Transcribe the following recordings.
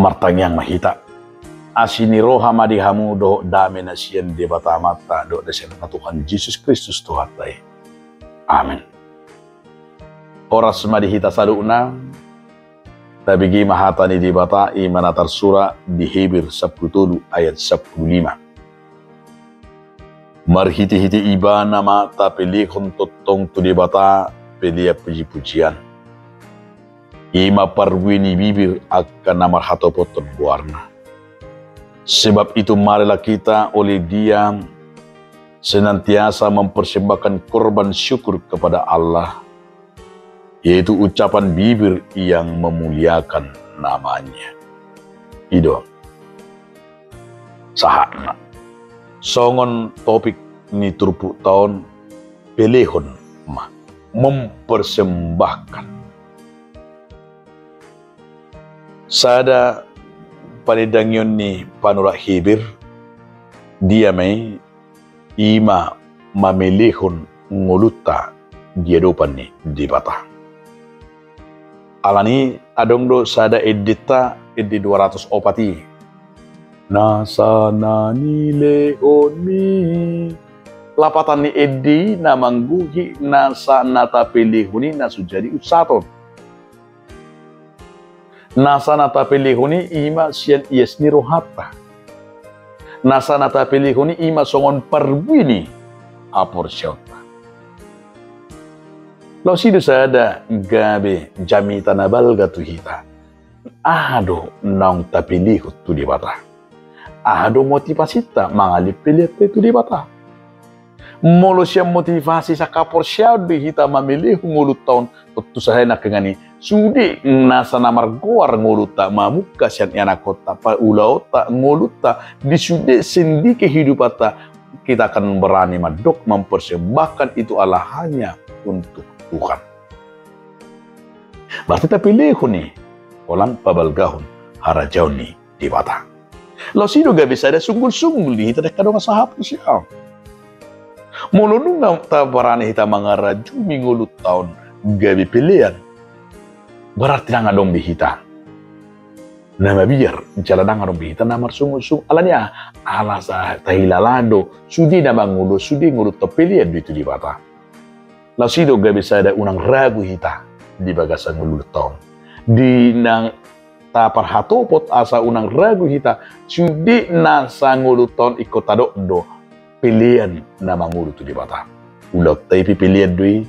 martangyang mahita. Asini roha madihamu do dame na siyan di bata mata do da siya na Tuhan Jesus Kristus tuhatay. Amen. Oras madihita saluna, tabigi mahata ni di bata imanatar sura di Hebrew 10 ayat 15. Marhiti-hiti iba nama ta pelikon totong tu di bata pelia puji-pujian. Ima parwini bibir akan namar hatopoton buarna. Sebab itu marilah kita oleh Dia senantiasa mempersembahkan korban syukur kepada Allah, yaitu ucapan bibir yang memuliakan namanya. Ido sahana songon topik ni turpu tahun pelehon mah mempersembahkan. Sada panidangyon ni panura Hebir dia may ima mamilihon nguluta dia dopan ni di bata. Alani adong do sada edita edi 200 opati. Nasa nanile mi lapatan ni edi na mangguhi nasa natapilihuni na sujadi usaton. Nasa natapilihuni ima siyan iyas ni rohata. Nasa natapilihuni ima songon parwini apor syauta. Lo sido sada gabe jamita nabal gatuhita. Ado naong tapilihut tu di bata. Ado motivasi ta mangalip pilit itu di bata. Molo siya motivasi sa kapor siya di hita mamilih ngulut taon tu sahay na kengani sudi nasa namar goar ngulut ta mamuka siya anak kota pa ulaw ta ngulut ta di sudi sendi kehidupan ta kita akan berani madok mempersembahkan itu Allah hanya untuk Tuhan. Berarti ta pilih ni orang pabalgahon harajau ni di bata. Lo sino gabi sada sungguh-sungguh di hita dekado sahap siya. Mulu nung tabarani hita mangaraju minggu tahun gabi pilihan. Berarti na ngadong bihita. Nama biar jalan na ngadong bihita namar sungguh-sungguh. Alanya alasa tahilalado sudi na mangulo sudi ngulut to pilihan dito di bata. Lo sino gabi sada unang ragu hita di bagasan ngulut tahun. Di nang tapar hatopot asa unang ragu hita sudi nasa nguluton ikotado do pilihan na manguluto di bata. Ulau tay pipilihan dui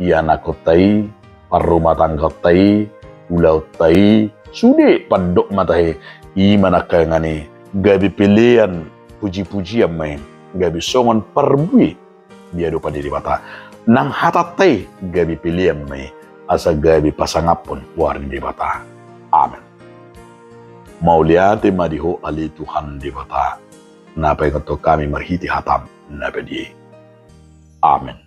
iana kotai parrumah tangga tai ulau tai sudi padok matahe imana kayangani gabi pilihan puji-pujian main gabi songon parbui dia do pada di bata nang hatatai gabi pilihan mai asa gabi pasangapon warni di bata. Amen. Mauliate madiho ali Tuhan di bata. Napay kato kami marhiti hatam na pedi. Amen.